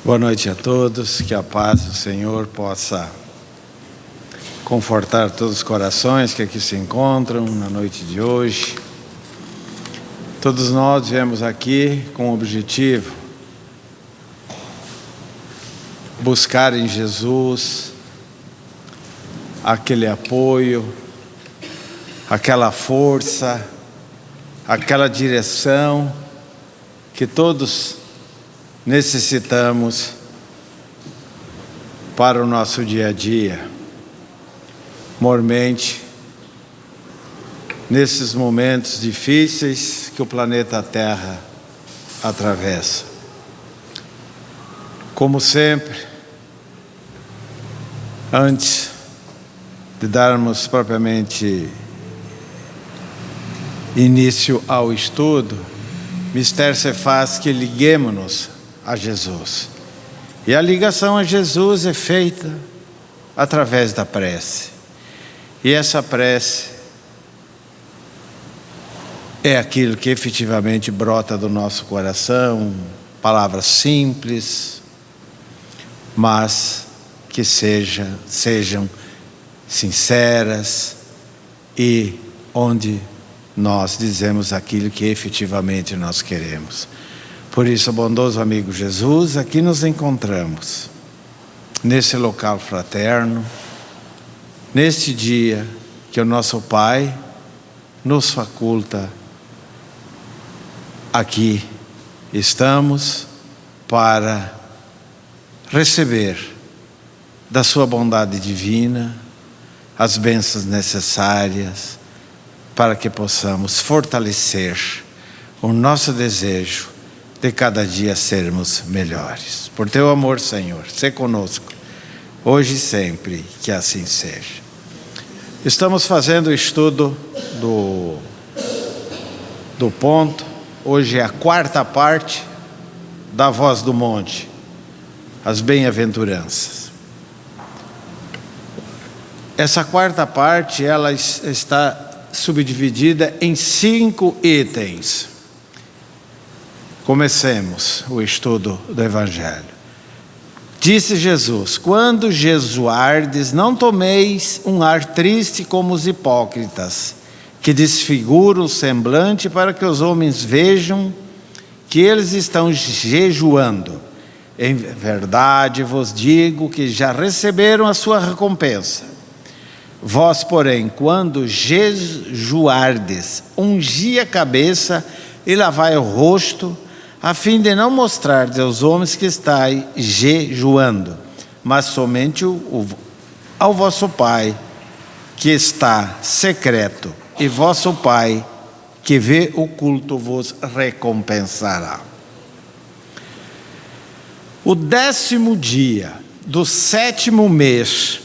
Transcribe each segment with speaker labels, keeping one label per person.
Speaker 1: Boa noite a todos, que a paz do Senhor possa confortar todos os corações que aqui se encontram na noite de hoje. Todos nós viemos aqui com o objetivo buscar em Jesus aquele apoio, aquela força, aquela direção que todos necessitamos para o nosso dia a dia, mormente, nesses momentos difíceis que o planeta Terra atravessa. Como sempre, antes de darmos propriamente início ao estudo, mistério se faz que liguemo-nos a Jesus. E a ligação a Jesus é feita através da prece. E essa prece é aquilo que efetivamente brota do nosso coração, palavras simples, mas que sejam sinceras e onde nós dizemos aquilo que efetivamente nós queremos. Por isso, bondoso amigo Jesus, aqui nos encontramos, nesse local fraterno, neste dia que o nosso Pai nos faculta. Aqui estamos para receber da sua bondade divina as bênçãos necessárias para que possamos fortalecer o nosso desejo de cada dia sermos melhores. Por teu amor, Senhor, sê conosco, hoje e sempre, que assim seja. Estamos fazendo o estudo do ponto. Hoje é a quarta parte da Voz do Monte, as bem-aventuranças. Essa quarta parte, ela está subdividida em 5 itens. Comecemos o estudo do Evangelho. Disse Jesus: quando jejuardes, não tomeis um ar triste como os hipócritas, que desfiguram o semblante para que os homens vejam que eles estão jejuando. Em verdade vos digo que já receberam a sua recompensa. Vós, porém, quando jejuardes, ungi a cabeça e lavai o rosto, a fim de não mostrardes aos homens que estáis jejuando, mas somente ao vosso Pai que está secreto, e vosso Pai que vê oculto vos recompensará. O 10º dia do 7º mês,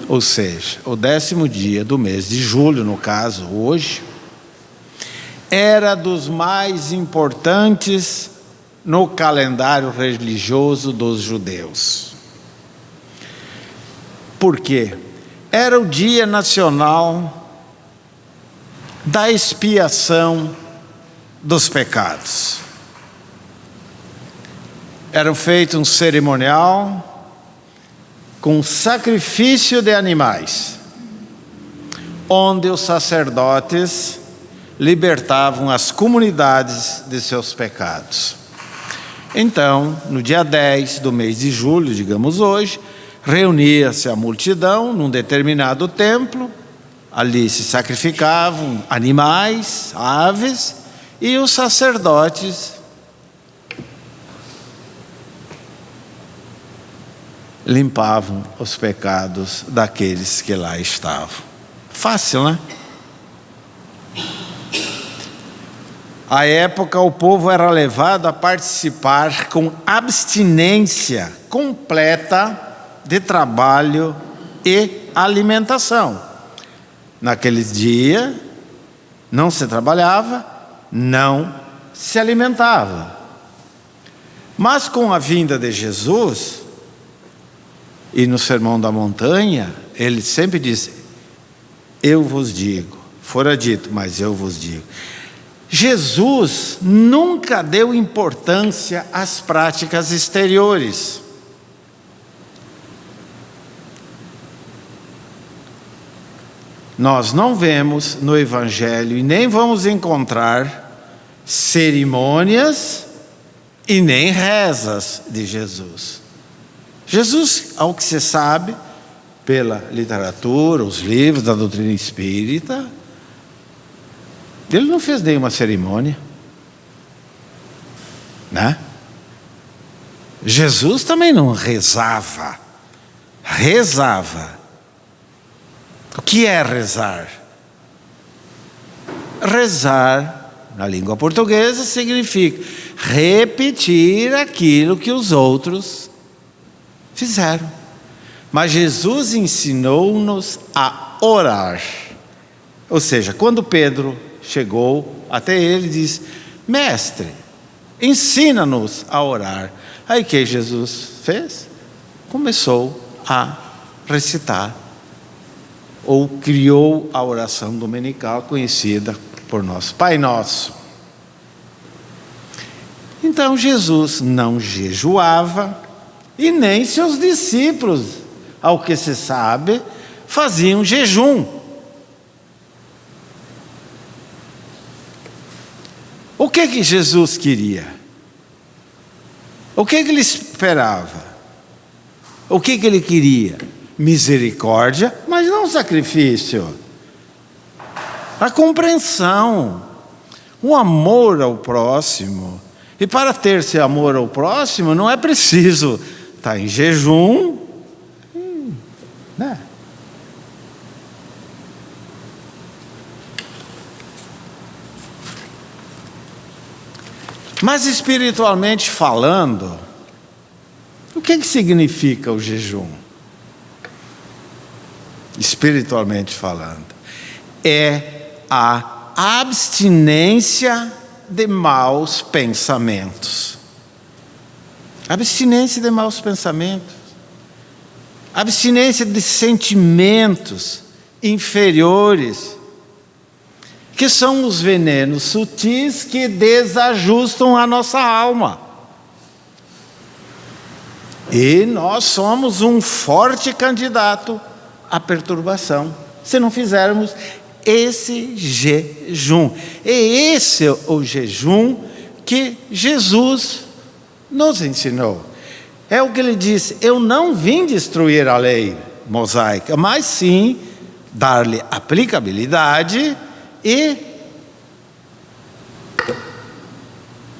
Speaker 1: ou seja, o 10º dia do mês de julho, no caso, hoje, era dos mais importantes no calendário religioso dos judeus. Por quê? Era o dia nacional da expiação dos pecados. Era feito um cerimonial com sacrifício de animais, onde os sacerdotes libertavam as comunidades de seus pecados. Então, no dia 10 do mês de julho, digamos hoje, reunia-se a multidão num determinado templo, ali se sacrificavam animais, aves, e os sacerdotes limpavam os pecados daqueles que lá estavam. Fácil, né? À época, o povo era levado a participar com abstinência completa de trabalho e alimentação. Naqueles dias, não se trabalhava, não se alimentava. Mas com a vinda de Jesus, e no Sermão da Montanha, ele sempre disse: eu vos digo, fora dito, mas eu vos digo. Jesus nunca deu importância às práticas exteriores. Nós não vemos no Evangelho e nem vamos encontrar cerimônias e nem rezas de Jesus. Jesus, ao que se sabe, pela literatura, os livros da doutrina espírita, ele não fez nenhuma cerimônia, né? Jesus também não rezava. O que é rezar? Rezar, na língua portuguesa, significa repetir aquilo que os outros fizeram. Mas Jesus ensinou-nos a orar. Ou seja, quando Pedro chegou até ele e disse: Mestre, ensina-nos a orar. Aí o que Jesus fez? Começou a recitar, ou criou a oração dominical conhecida por nós, Pai Nosso. Então Jesus não jejuava e nem seus discípulos, ao que se sabe, faziam jejum. O que Jesus queria? O que ele esperava? O que ele queria? Misericórdia, mas não sacrifício. A compreensão, o amor ao próximo. E para ter esse amor ao próximo, não é preciso estar em jejum, né? Mas espiritualmente falando, o que significa o jejum? Espiritualmente falando, é a abstinência de maus pensamentos. Abstinência de maus pensamentos. Abstinência de sentimentos inferiores, que são os venenos sutis que desajustam a nossa alma. E nós somos um forte candidato à perturbação, se não fizermos esse jejum. E esse é o jejum que Jesus nos ensinou. É o que ele disse: eu não vim destruir a lei mosaica, mas sim dar-lhe aplicabilidade e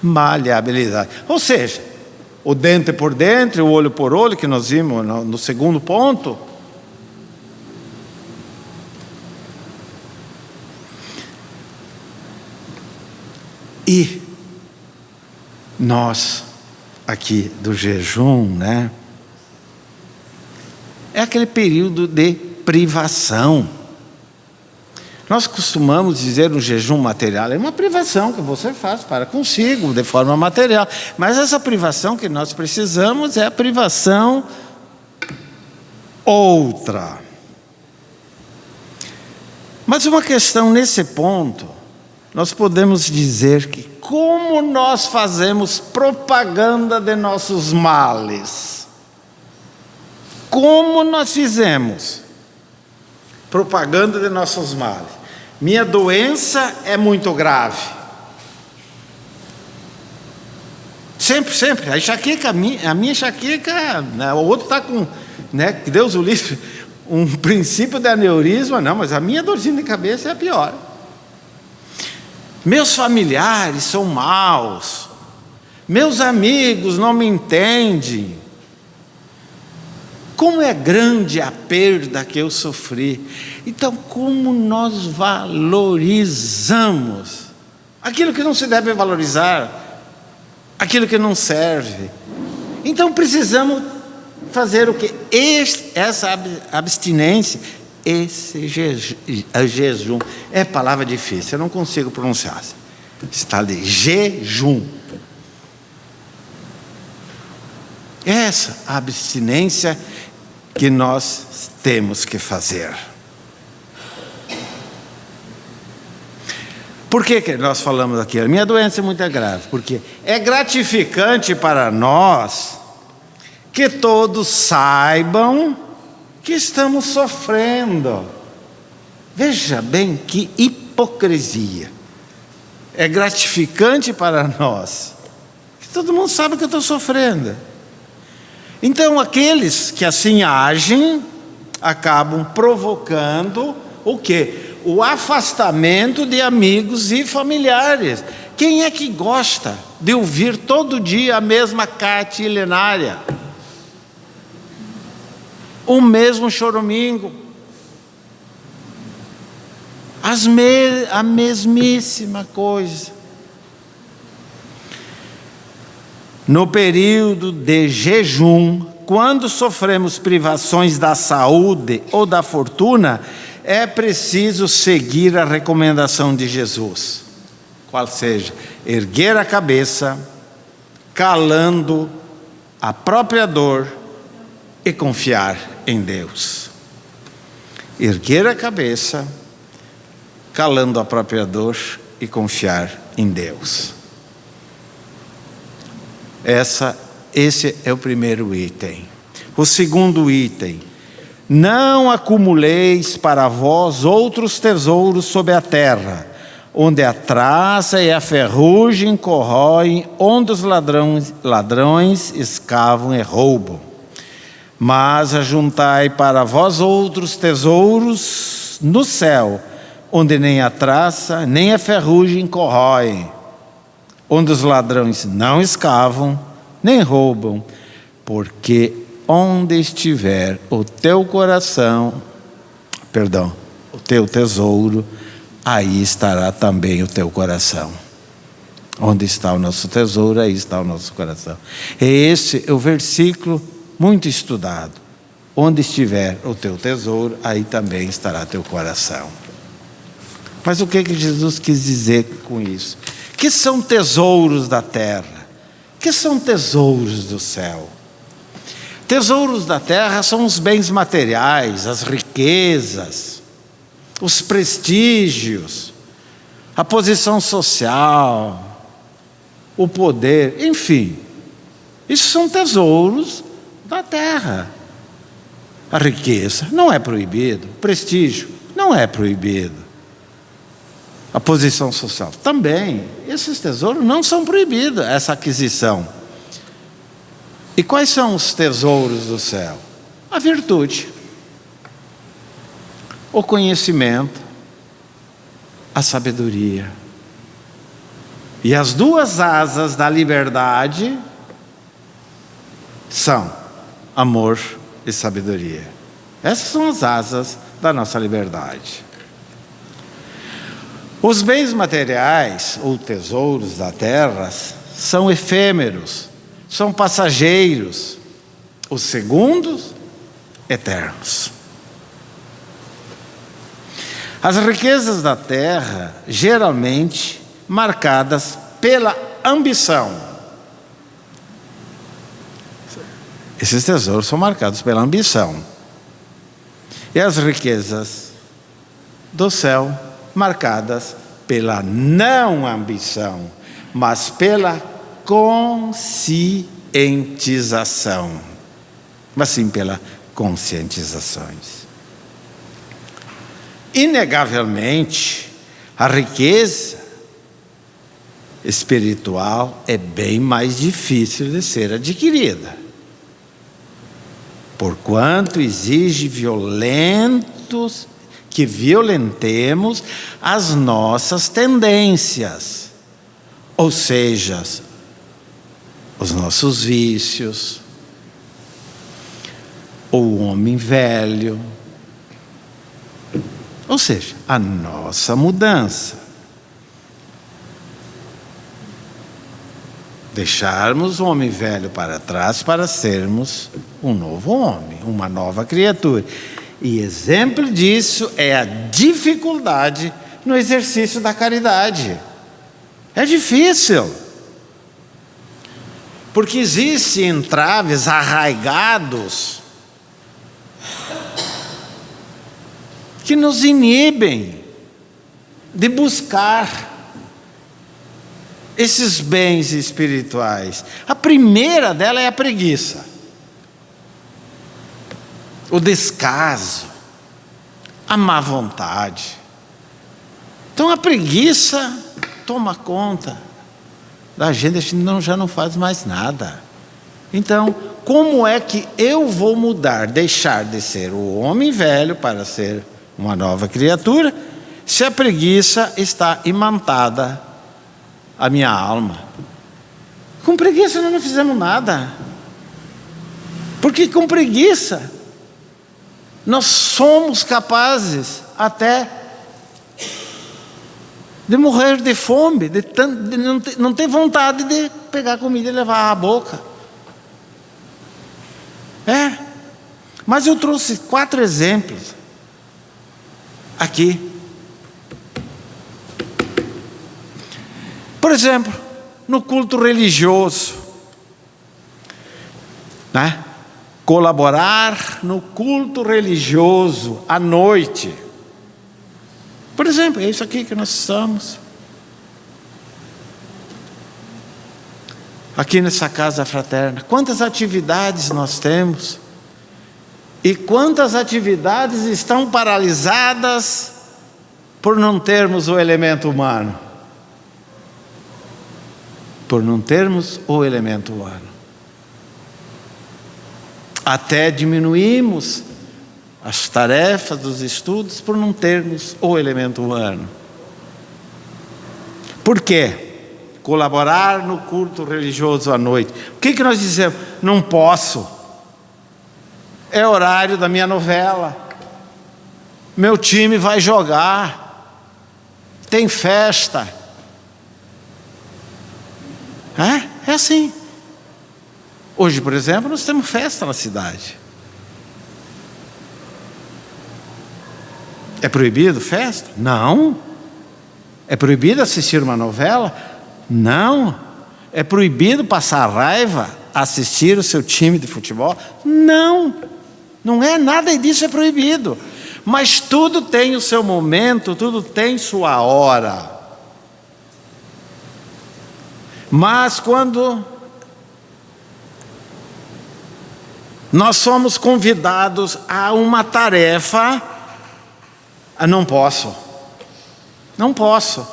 Speaker 1: maleabilidade. Ou seja, o dente por dente, o olho por olho, que nós vimos no segundo ponto. E nós, aqui do jejum, né? É aquele período de privação. Nós costumamos dizer no jejum material, é uma privação que você faz para consigo, de forma material. Mas essa privação que nós precisamos é a privação outra. Mas uma questão nesse ponto, nós podemos dizer que como nós fazemos propaganda de nossos males? Como nós fizemos propaganda de nossos males? Minha doença é muito grave. Sempre. A enxaqueca, a minha enxaqueca, né, o outro está com, né, que Deus o livre, um princípio de aneurisma, não, mas a minha dorzinha de cabeça é a pior. Meus familiares são maus, meus amigos não me entendem. Como é grande a perda que eu sofri. Então, como nós valorizamos aquilo que não se deve valorizar, aquilo que não serve. Então, precisamos fazer o quê? Essa abstinência, esse jejum. É palavra difícil, eu não consigo pronunciar. Está de jejum. Essa abstinência que nós temos que fazer. Por que nós falamos aqui? A minha doença é muito grave, porque é gratificante para nós que todos saibam que estamos sofrendo. Veja bem que hipocrisia. É gratificante para nós que todo mundo sabe que eu estou sofrendo. Então aqueles que assim agem acabam provocando o quê? O afastamento de amigos e familiares. Quem é que gosta de ouvir todo dia a mesma catilenária? O mesmo choramingo? A mesmíssima coisa. No período de jejum, quando sofremos privações da saúde ou da fortuna, é preciso seguir a recomendação de Jesus. Qual seja, erguer a cabeça, calando a própria dor e confiar em Deus. Erguer a cabeça, calando a própria dor e confiar em Deus. Esse é o primeiro item. O segundo item: não acumuleis para vós outros tesouros sobre a terra, onde a traça e a ferrugem corroem, onde os ladrões escavam e roubam. Mas ajuntai para vós outros tesouros no céu, onde nem a traça nem a ferrugem corroem, onde os ladrões não escavam nem roubam, porque onde estiver o teu coração, o teu tesouro, aí estará também o teu coração. Onde está o nosso tesouro, aí está o nosso coração. Esse é o versículo muito estudado. Onde estiver o teu tesouro, aí também estará teu coração. Mas o que Jesus quis dizer com isso? Que são tesouros da terra? Que são tesouros do céu? Tesouros da terra são os bens materiais, as riquezas, os prestígios, a posição social, o poder, enfim. Isso são tesouros da terra. A riqueza não é proibido, o prestígio não é proibido. A posição social também. Esses tesouros não são proibidos, essa aquisição. E quais são os tesouros do céu? A virtude, o conhecimento, a sabedoria. E as duas asas da liberdade são amor e sabedoria. Essas são as asas da nossa liberdade. Os bens materiais, ou tesouros da terra, são efêmeros, são passageiros. Os segundos, eternos. As riquezas da terra, geralmente marcadas pela ambição. Esses tesouros são marcados pela ambição. E as riquezas do céu, marcadas pela não ambição, mas pela conscientização. Mas sim pela conscientizações. Inegavelmente, a riqueza espiritual é bem mais difícil de ser adquirida, porquanto exige que violentemos as nossas tendências, ou seja, os nossos vícios, o homem velho, ou seja, a nossa mudança. Deixarmos o homem velho para trás para sermos um novo homem, uma nova criatura. E exemplo disso é a dificuldade no exercício da caridade. É difícil. Porque existem entraves arraigados que nos inibem de buscar esses bens espirituais. A primeira dela é a preguiça, o descaso, a má vontade. Então a preguiça toma conta da gente, a gente já não faz mais nada. Então, como é que eu vou mudar, deixar de ser o homem velho para ser uma nova criatura, se a preguiça está imantada a minha alma? Com preguiça nós não fizemos nada, porque com preguiça nós somos capazes até de morrer de fome, de não ter vontade de pegar comida e levar à boca. Mas eu trouxe 4 exemplos aqui. Por exemplo, no culto religioso, né? Colaborar no culto religioso à noite. Por exemplo, é isso aqui que nós estamos. Aqui nessa casa fraterna, quantas atividades nós temos? E quantas atividades estão paralisadas por não termos o elemento humano? Por não termos o elemento humano. Até diminuímos as tarefas dos estudos por não termos o elemento humano. Por quê? Colaborar no culto religioso à noite. O que nós dizemos? Não posso. É horário da minha novela. Meu time vai jogar. Tem festa. É assim. Hoje, por exemplo, nós temos festa na cidade. É proibido festa? Não. É proibido assistir uma novela? Não. É proibido passar raiva, assistir o seu time de futebol? Não. Não é nada disso, é proibido. Mas tudo tem o seu momento, tudo tem sua hora. Mas quando nós somos convidados a uma tarefa, não posso. Não posso.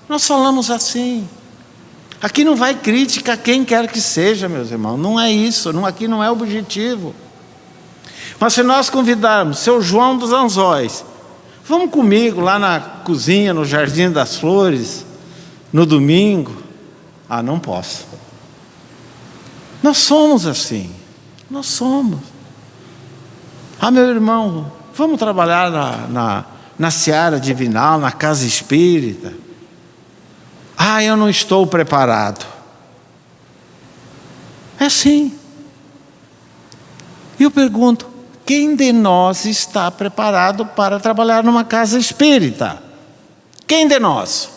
Speaker 1: Nós falamos assim. Aqui não vai crítica a quem quer que seja, meus irmãos. Não é isso. Aqui não é o objetivo. Mas se nós convidarmos seu João dos Anzóis, vamos comigo lá na cozinha, no Jardim das Flores, no domingo. Não posso. Nós somos assim. Nós somos. Meu irmão, vamos trabalhar na seara divinal, na casa espírita. Eu não estou preparado. É assim. E eu pergunto, quem de nós está preparado para trabalhar numa casa espírita? Quem de nós?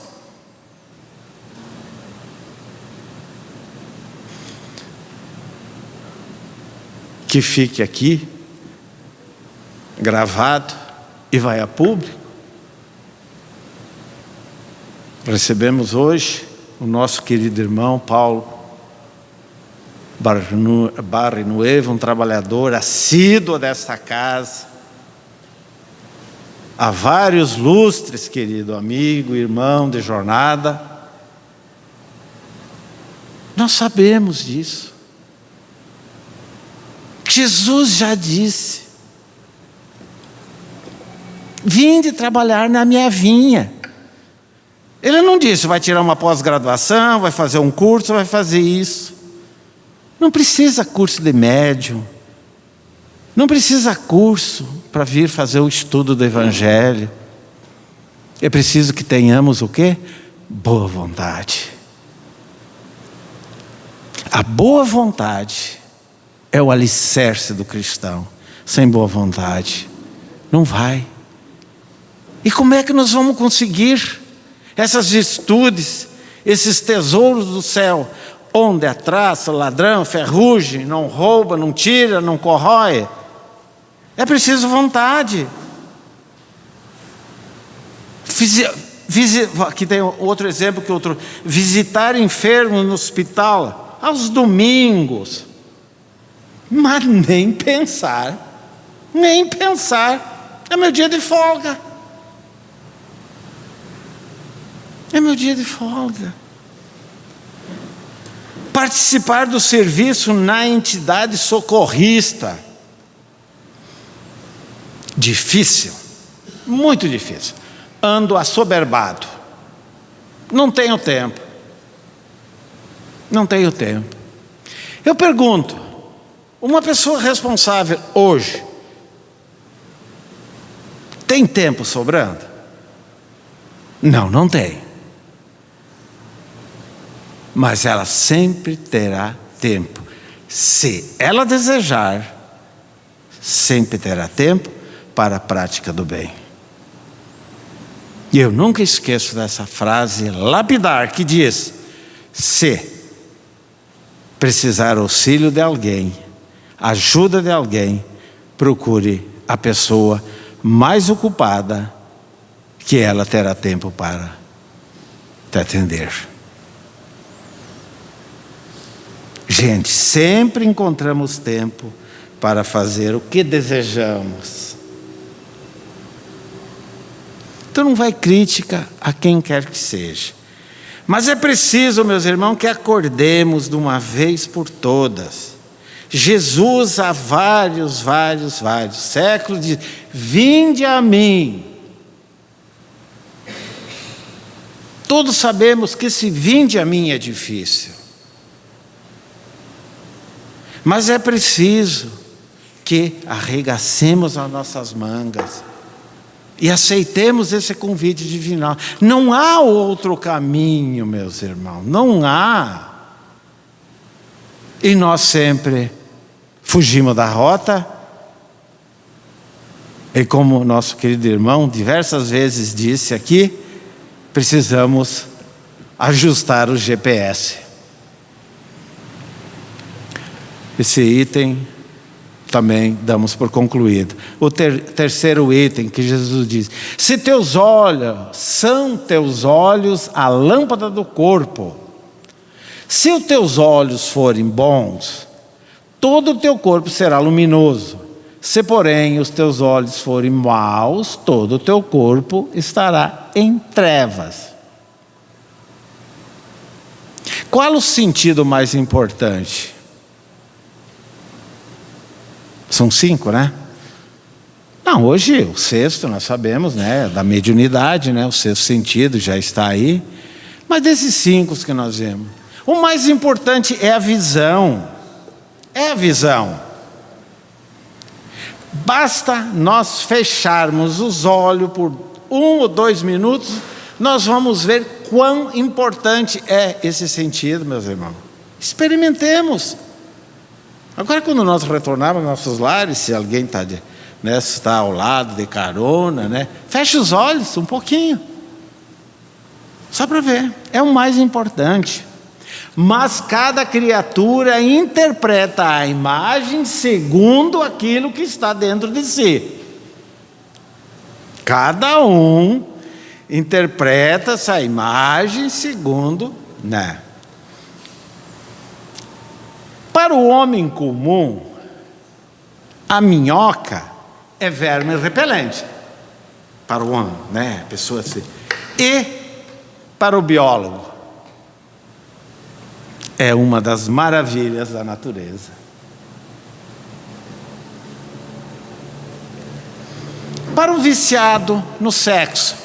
Speaker 1: Que fique aqui, gravado, e vai a público. Recebemos hoje o nosso querido irmão Paulo Barrinuevo, um trabalhador assíduo desta casa, há vários lustres, querido amigo, irmão de jornada. Nós sabemos disso. Jesus já disse: vinde trabalhar na minha vinha. Ele não disse, vai tirar uma pós-graduação, vai fazer um curso, vai fazer isso. Não precisa curso de médium. Não precisa curso para vir fazer o estudo do Evangelho. É preciso que tenhamos o quê? Boa vontade. A boa vontade é o alicerce do cristão. Sem boa vontade, não vai. E como é que nós vamos conseguir essas virtudes, esses tesouros do céu, onde a traça, o ladrão, ferrugem, não rouba, não tira, não corrói? É preciso vontade. Aqui tem outro exemplo que outro. Visitar enfermos no hospital aos domingos. Mas nem pensar. É meu dia de folga. É meu dia de folga. Participar do serviço na entidade socorrista. Difícil, muito difícil. Ando assoberbado. Não tenho tempo. Eu pergunto, uma pessoa responsável hoje tem tempo sobrando? Não tem. Mas ela sempre terá tempo. Se ela desejar, sempre terá tempo para a prática do bem. E eu nunca esqueço dessa frase lapidar que diz: se precisar auxílio de alguém, ajuda de alguém, procure a pessoa mais ocupada, que ela terá tempo para te atender. Gente, sempre encontramos tempo para fazer o que desejamos. Então não vai crítica a quem quer que seja. Mas é preciso, meus irmãos, que acordemos de uma vez por todas. Jesus há vários séculos diz: vinde a mim. Todos sabemos que esse vinde a mim é difícil. Mas é preciso que arregacemos as nossas mangas e aceitemos esse convite divino. Não há outro caminho, meus irmãos, não há. E nós sempre fugimos da rota. E como nosso querido irmão diversas vezes disse aqui, precisamos ajustar o GPS. Esse item também damos por concluído. O terceiro item que Jesus diz: se teus olhos, são teus olhos a lâmpada do corpo. Se os teus olhos forem bons, todo o teu corpo será luminoso. Se, porém, os teus olhos forem maus, todo o teu corpo estará em trevas. Qual o sentido mais importante? São 5, né? Não, hoje o sexto nós sabemos, né? Da mediunidade, né? O sexto sentido já está aí. Mas desses 5 que nós vemos, o mais importante é a visão. É a visão. Basta nós fecharmos os olhos por 1 ou 2 minutos, nós vamos ver quão importante é esse sentido, meus irmãos. Experimentemos. Agora, quando nós retornarmos aos nossos lares, se alguém está ao lado de carona, né? Feche os olhos um pouquinho. Só para ver. É o mais importante. Mas cada criatura interpreta a imagem segundo aquilo que está dentro de si. Cada um interpreta essa imagem segundo, né? Para o homem comum, a minhoca é verme repelente. Para o homem, né? Pessoa assim. E para o biólogo, é uma das maravilhas da natureza. Para o viciado no sexo,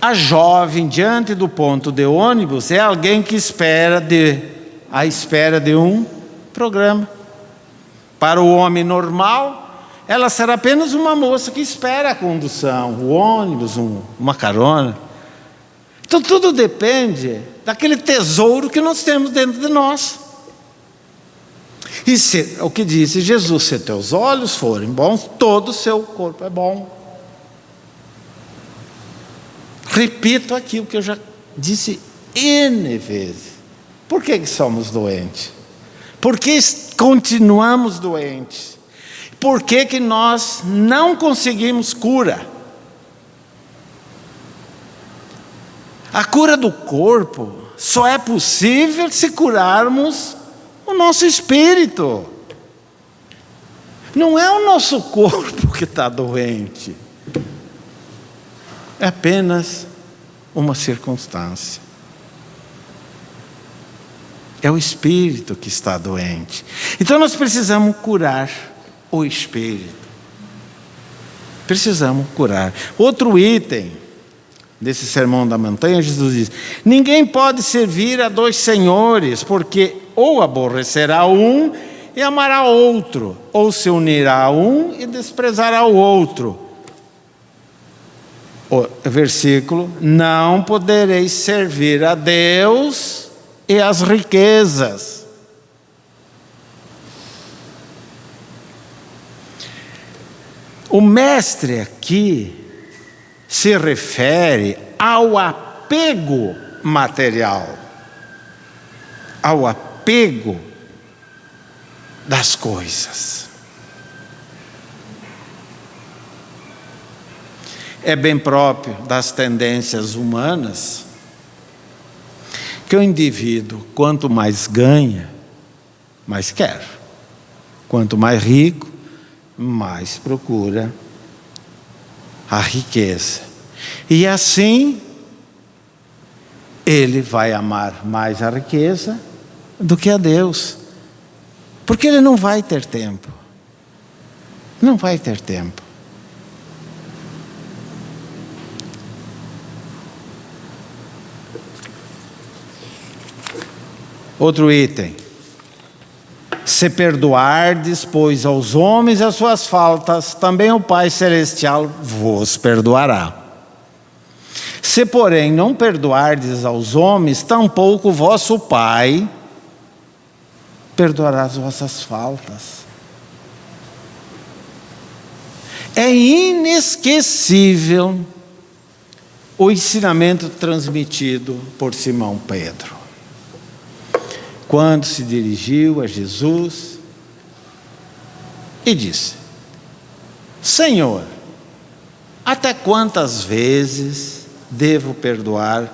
Speaker 1: a jovem diante do ponto de ônibus é alguém que espera de um programa. Para o homem normal, ela será apenas uma moça que espera a condução, o ônibus, uma carona. Então tudo depende daquele tesouro que nós temos dentro de nós. E o que disse Jesus: se teus olhos forem bons, todo o seu corpo é bom. Repito aquilo que eu já disse N vezes. Por que somos doentes? Por que continuamos doentes? por que que nós não conseguimos cura? A cura do corpo só é possível se curarmos o nosso espírito. Não é o nosso corpo que está doente. É apenas uma circunstância. É o espírito que está doente. Então nós precisamos curar o espírito. Precisamos curar. Outro item desse sermão da montanha, Jesus diz: ninguém pode servir a dois senhores, porque ou aborrecerá um e amará outro, ou se unirá a um e desprezará o outro. O versículo: não podereis servir a Deus e as riquezas. O mestre aqui se refere ao apego material, ao apego das coisas. É bem próprio das tendências humanas que o indivíduo, quanto mais ganha, mais quer. Quanto mais rico, mais procura a riqueza. E assim, ele vai amar mais a riqueza do que a Deus. Porque ele não vai ter tempo. Não vai ter tempo. Outro item: se perdoardes, pois, aos homens as suas faltas, também o Pai Celestial vos perdoará. Se, porém, não perdoardes aos homens, tampouco o vosso Pai perdoará as vossas faltas. É inesquecível o ensinamento transmitido por Simão Pedro, quando se dirigiu a Jesus e disse: Senhor, até quantas vezes devo perdoar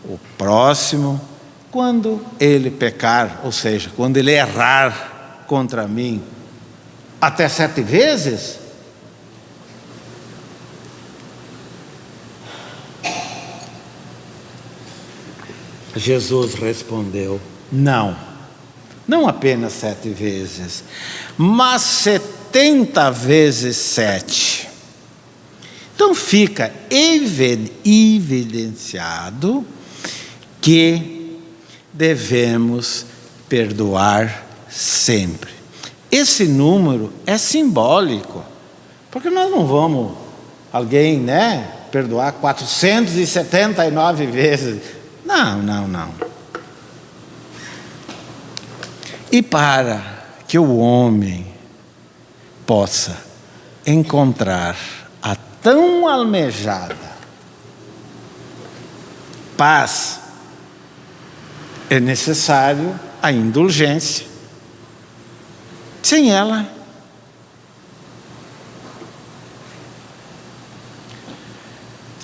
Speaker 1: o próximo quando ele pecar, ou seja, quando ele errar contra mim? Até 7 vezes? Jesus respondeu: não, não apenas 7 vezes, mas 70 vezes 7. Então fica evidenciado que devemos perdoar sempre. Esse número é simbólico, porque nós não vamos, alguém, perdoar 479 vezes. Não. E para que o homem possa encontrar a tão almejada paz, é necessário a indulgência. Sem ela,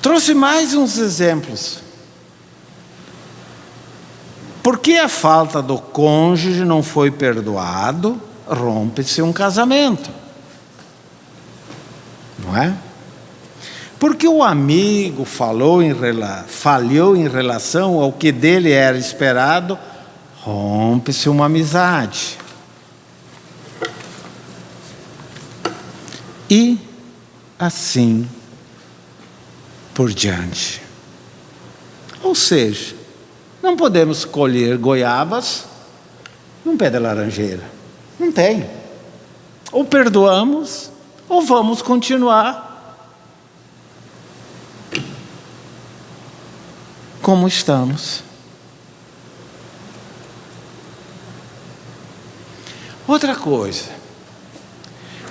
Speaker 1: trouxe mais uns exemplos. Porque a falta do cônjuge não foi perdoado, rompe-se um casamento. Não é? Porque o amigo falhou em relação ao que dele era esperado, rompe-se uma amizade. E assim por diante. Ou seja, não podemos colher goiabas num pé de laranjeira. Não tem. Ou perdoamos, ou vamos continuar como estamos. Outra coisa: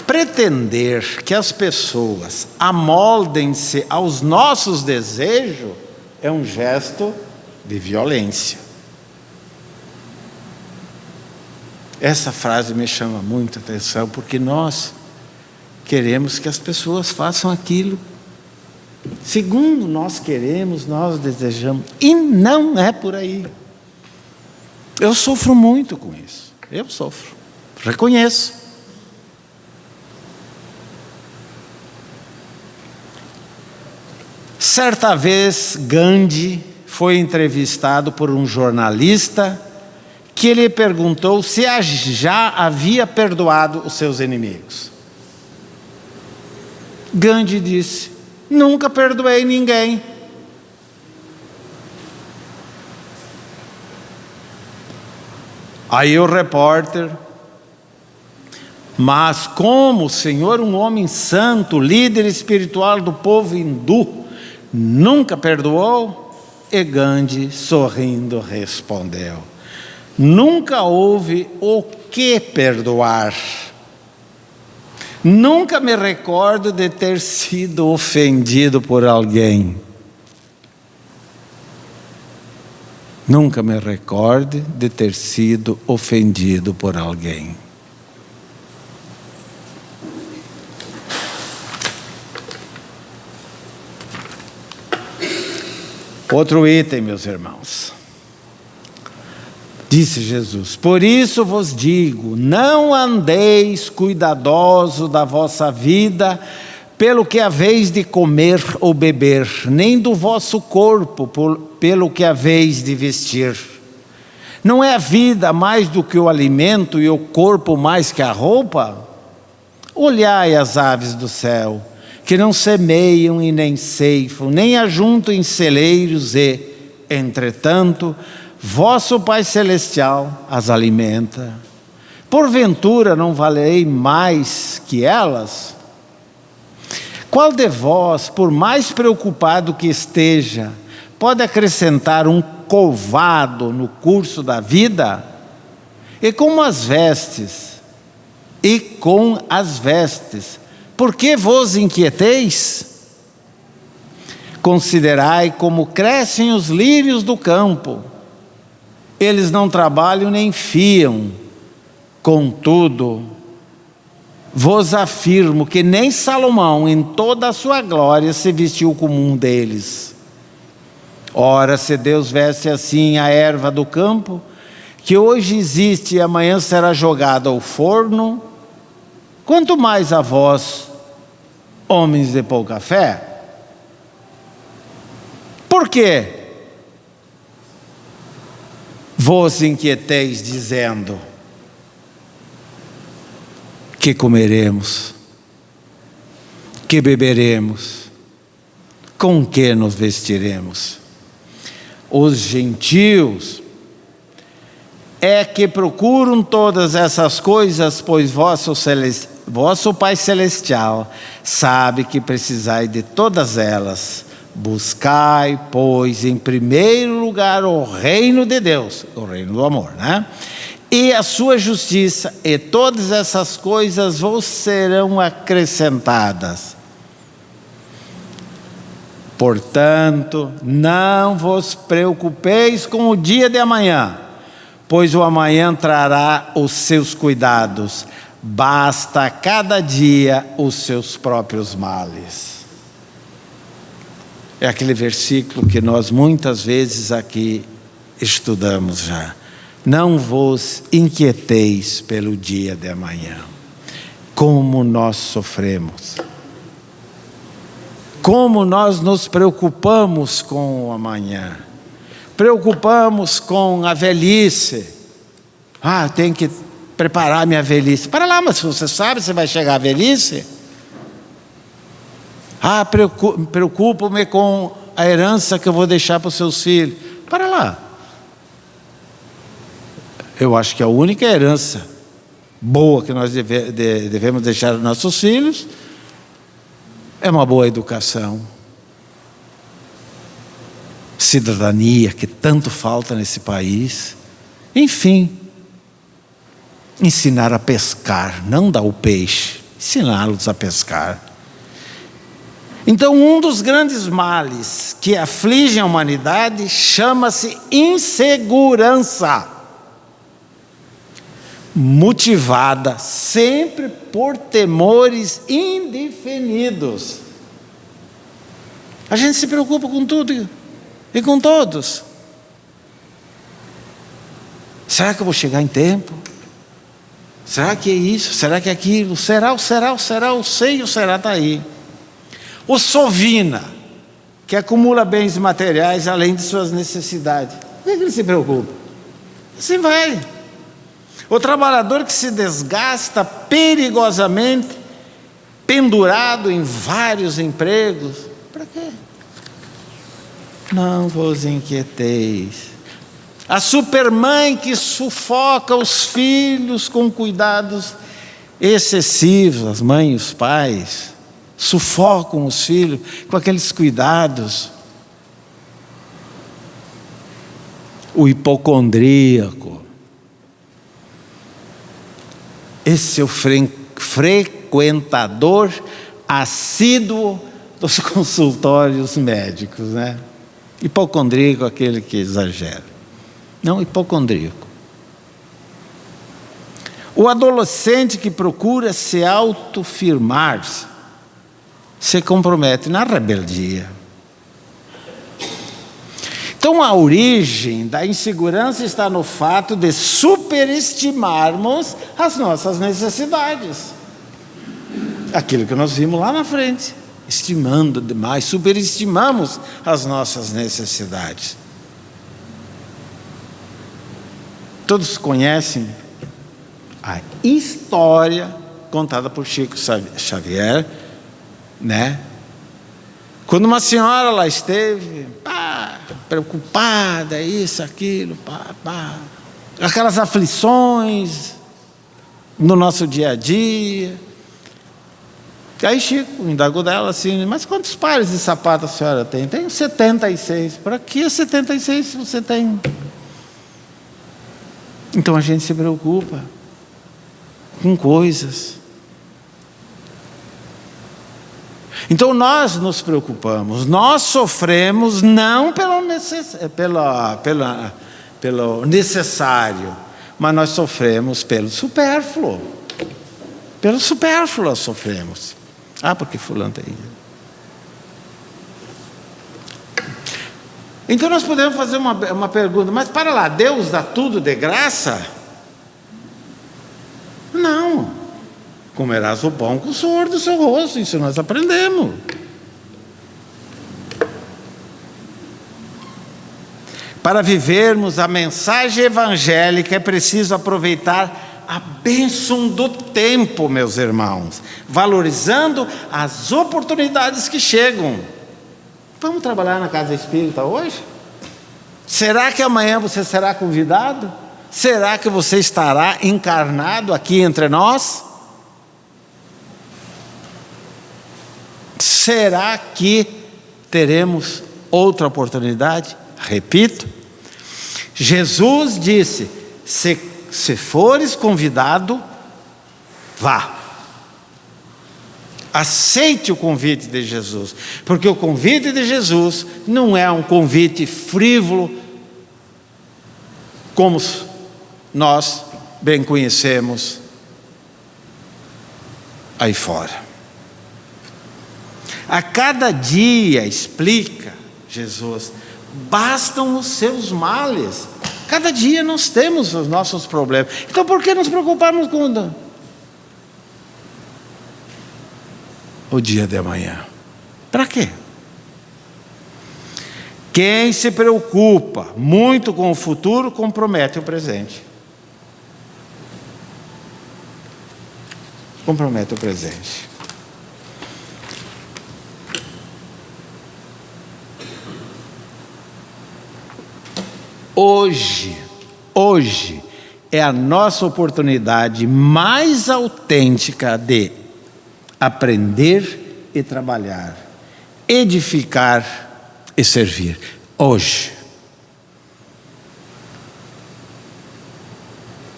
Speaker 1: pretender que as pessoas amoldem-se aos nossos desejos é um gesto de violência. Essa frase me chama muita atenção, porque nós queremos que as pessoas façam aquilo segundo nós queremos, nós desejamos, e não é por aí. Eu sofro muito com isso, eu sofro, reconheço. Certa vez, Gandhi foi entrevistado por um jornalista que lhe perguntou se já havia perdoado os seus inimigos. Gandhi disse: nunca perdoei ninguém. Aí o repórter: mas como o senhor, um homem santo, líder espiritual do povo hindu, nunca perdoou? E Gandhi, sorrindo, respondeu: nunca houve o que perdoar. Nunca me recordo de ter sido ofendido por alguém. Nunca me recordo de ter sido ofendido por alguém. Outro item, meus irmãos. Disse Jesus: por isso vos digo, não andeis cuidadosos da vossa vida, pelo que haveis de comer ou beber, nem do vosso corpo, pelo que haveis de vestir. Não é a vida mais do que o alimento e o corpo mais que a roupa? Olhai as aves do céu, que não semeiam e nem ceifam, nem ajuntam em celeiros e, entretanto, vosso Pai Celestial as alimenta. Porventura não valei mais que elas? Qual de vós, por mais preocupado que esteja, pode acrescentar um covado no curso da vida? E com as vestes, por que vos inquieteis? Considerai como crescem os lírios do campo. Eles não trabalham nem fiam. Contudo, vos afirmo que nem Salomão, em toda a sua glória, se vestiu como um deles. Ora, se Deus veste assim a erva do campo, que hoje existe e amanhã será jogada ao forno, quanto mais a vós, homens de pouca fé? Por quê vos inquieteis dizendo: que comeremos, que beberemos, com que nos vestiremos? Os gentios é que procuram todas essas coisas, pois vosso Pai Celestial sabe que precisai de todas elas. Buscai, pois, em primeiro lugar o reino de Deus, o reino do amor, né? E a sua justiça, e todas essas coisas vos serão acrescentadas. Portanto, não vos preocupeis com o dia de amanhã, pois o amanhã trará os seus cuidados. Basta a cada dia os seus próprios males. É aquele versículo que nós muitas vezes aqui estudamos já. Não vos inquieteis pelo dia de amanhã. Como nós sofremos. Como nós nos preocupamos com o amanhã. Preocupamos com a velhice. Tem que preparar minha velhice. Para lá, mas você sabe se vai chegar a velhice? Preocupo-me com a herança que eu vou deixar para os seus filhos. Para lá. Eu acho que a única herança boa que nós devemos deixar aos nossos filhos é uma boa educação, cidadania, que tanto falta nesse país. Enfim, ensinar a pescar, não dar o peixe, ensiná-los a pescar. Então, um dos grandes males que afligem a humanidade chama-se insegurança. motivada sempre por temores indefinidos. A gente se preocupa com tudo e com todos. Será que eu vou chegar em tempo? Será que é isso? Será que é aquilo? Será, o sei, o será está aí. O sovina, que acumula bens materiais além de suas necessidades. Por que ele se preocupa? Assim vai. O trabalhador que se desgasta perigosamente, pendurado em vários empregos. Para quê? Não vos inquieteis. A supermãe que sufoca os filhos com cuidados excessivos, as mães e os pais, sufocam os filhos com aqueles cuidados. O hipocondríaco, esse é o frequentador assíduo dos consultórios médicos, né? Hipocondríaco, aquele que exagera. Não, hipocondríaco. O adolescente que procura se autoafirmar se compromete na rebeldia. Então a origem da insegurança está no fato de superestimarmos as nossas necessidades. Aquilo que nós vimos lá na frente. Estimando demais, superestimamos as nossas necessidades. Todos conhecem a história contada por Chico Xavier, né? Quando uma senhora lá esteve, preocupada, isso, aquilo, aquelas aflições no nosso dia a dia. Aí Chico indagou dela assim, mas quantos pares de sapato a senhora tem? Tenho 76. Para que 76 se você tem? Então a gente se preocupa com coisas. Então nós nos preocupamos, nós sofremos não pelo necessário, mas nós sofremos pelo supérfluo. Pelo supérfluo nós sofremos. Porque fulano tem. Então nós podemos fazer uma pergunta, mas para lá, Deus dá tudo de graça? Não. Comerás o pão com o suor do seu rosto, isso nós aprendemos. Para vivermos a mensagem evangélica é preciso aproveitar a bênção do tempo, meus irmãos, valorizando as oportunidades que chegam. Vamos trabalhar na casa espírita hoje? Será que amanhã você será convidado? Será que você estará encarnado aqui entre nós? Será que teremos outra oportunidade? Repito, Jesus disse: se fores convidado, vá. Aceite o convite de Jesus, porque o convite de Jesus não é um convite frívolo, como nós bem conhecemos aí fora. A cada dia, explica Jesus, bastam os seus males. Cada dia nós temos os nossos problemas. Então por que nos preocuparmos com o dia de amanhã? Para quê? Quem se preocupa muito com o futuro compromete o presente. Compromete o presente. Hoje é a nossa oportunidade mais autêntica de aprender e trabalhar, edificar e servir. Hoje.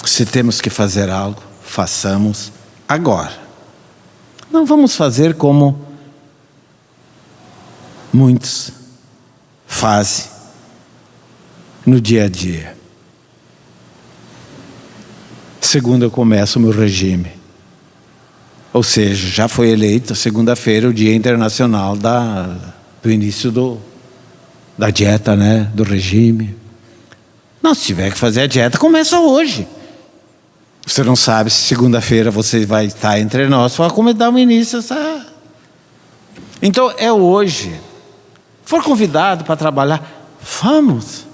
Speaker 1: Se temos que fazer algo, façamos agora. Não vamos fazer como muitos fazem no dia a dia. segunda eu começo o meu regime. Ou seja, já foi eleito segunda-feira o Dia Internacional do início da dieta, né? Do regime. Não, se tiver que fazer a dieta, começa hoje. Você não sabe se segunda-feira você vai estar entre nós para dar um início. Então é hoje. For convidado para trabalhar, vamos.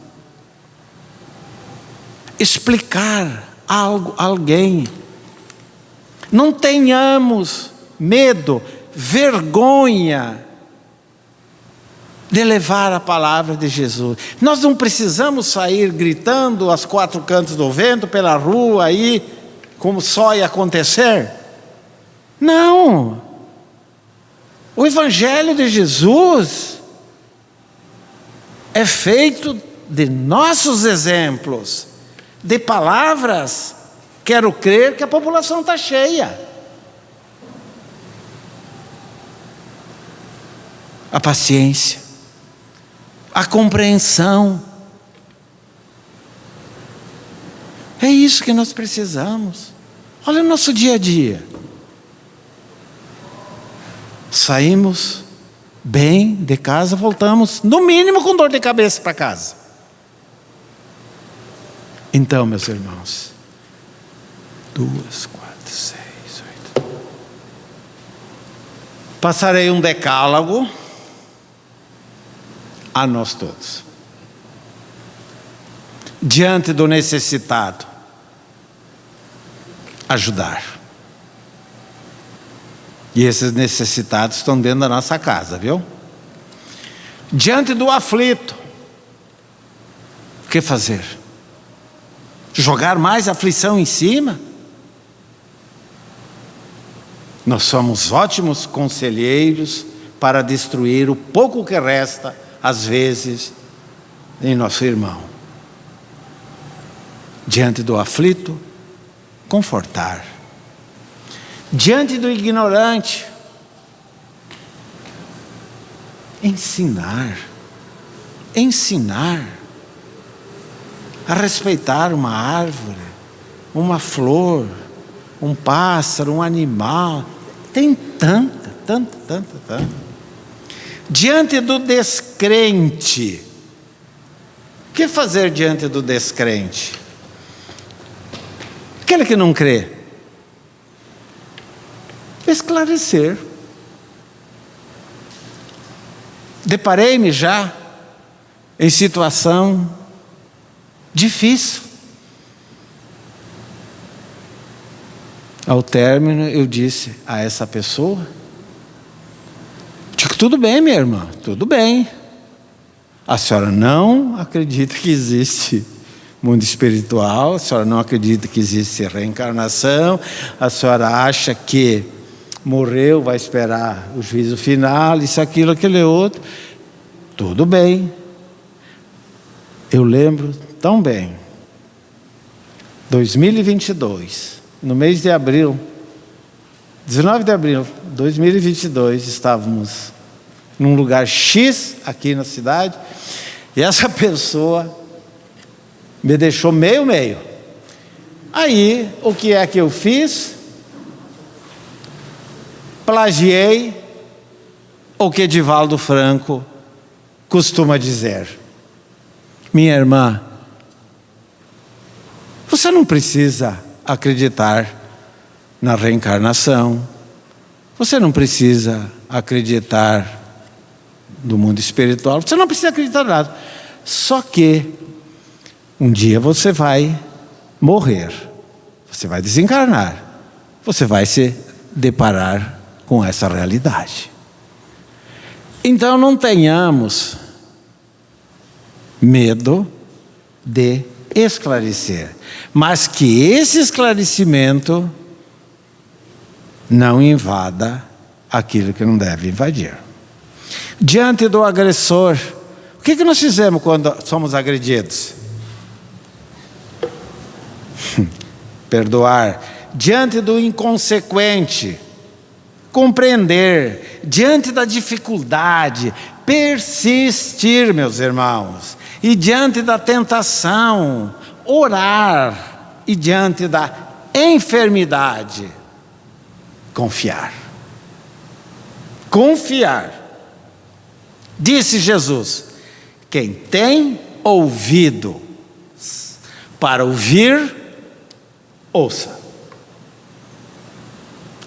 Speaker 1: Explicar algo a alguém. Não tenhamos medo, vergonha de levar a palavra de Jesus. Nós não precisamos sair gritando aos quatro cantos do vento, pela rua aí, como só ia acontecer. Não. O Evangelho de Jesus é feito de nossos exemplos, de palavras. Quero crer que a população está cheia. A paciência, a compreensão. É isso que nós precisamos. Olha o nosso dia a dia. Saímos bem de casa, voltamos, no mínimo com dor de cabeça para casa. Então, meus irmãos, 2, 4, 6, 8. Passarei um decálogo a nós todos. Diante do necessitado, ajudar. E esses necessitados estão dentro da nossa casa, viu? Diante do aflito, o que fazer? Jogar mais aflição em cima? Nós somos ótimos conselheiros para destruir o pouco que resta, às vezes, em nosso irmão. Diante do aflito, confortar. Diante do ignorante, ensinar a respeitar uma árvore, uma flor, um pássaro, um animal. Tem tanta. Diante do descrente, o que fazer diante do descrente? Aquele que não crê. Esclarecer. Deparei-me já em situação difícil. Ao término, eu disse a essa pessoa: digo, tudo bem, minha irmã, tudo bem. A senhora não acredita que existe mundo espiritual, a senhora não acredita que existe reencarnação, a senhora acha que morreu, vai esperar o juízo final, isso, aquilo, aquele outro. Tudo bem. Eu lembro tão bem, 2022, no mês de abril, 19 de abril de 2022, estávamos num lugar X aqui na cidade, e essa pessoa me deixou meio. Aí, o que é que eu fiz? Plagiei o que Divaldo Franco costuma dizer: minha irmã, você não precisa acreditar na reencarnação, você não precisa acreditar no mundo espiritual, você não precisa acreditar em nada. Só que um dia você vai morrer, você vai desencarnar, você vai se deparar com essa realidade. Então não tenhamos medo de esclarecer, mas que esse esclarecimento não invada aquilo que não deve invadir. Diante do agressor, o que nós fizemos quando somos agredidos? Perdoar. Diante do inconsequente, compreender. Diante da dificuldade, persistir, meus irmãos. E diante da tentação, orar. E diante da enfermidade? Confiar. Confiar. Disse Jesus: quem tem ouvido para ouvir, ouça.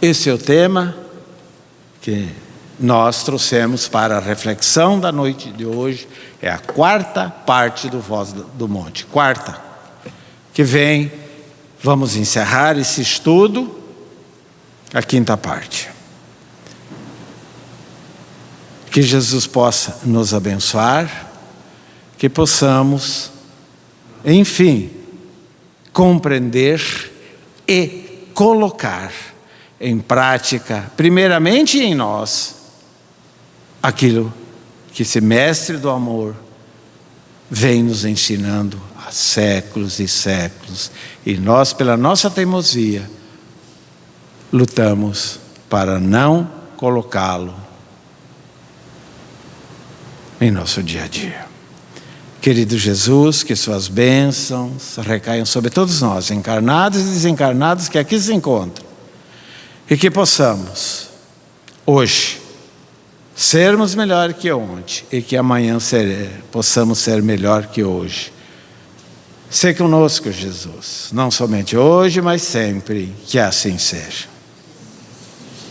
Speaker 1: Esse é o tema que nós trouxemos para a reflexão da noite de hoje. É a quarta parte do Voz do Monte. Quarta, que vem, vamos encerrar esse estudo, a quinta parte. Que Jesus possa nos abençoar, que possamos, enfim, compreender e colocar em prática, primeiramente em nós, aquilo que esse mestre do amor vem nos ensinando há séculos e séculos, e nós, pela nossa teimosia, lutamos para não colocá-lo em nosso dia a dia. Querido Jesus, que suas bênçãos recaiam sobre todos nós, encarnados e desencarnados que aqui se encontram, e que possamos, hoje, sermos melhor que ontem, e que amanhã possamos ser melhor que hoje. Sê conosco, Jesus, não somente hoje, mas sempre, que assim seja.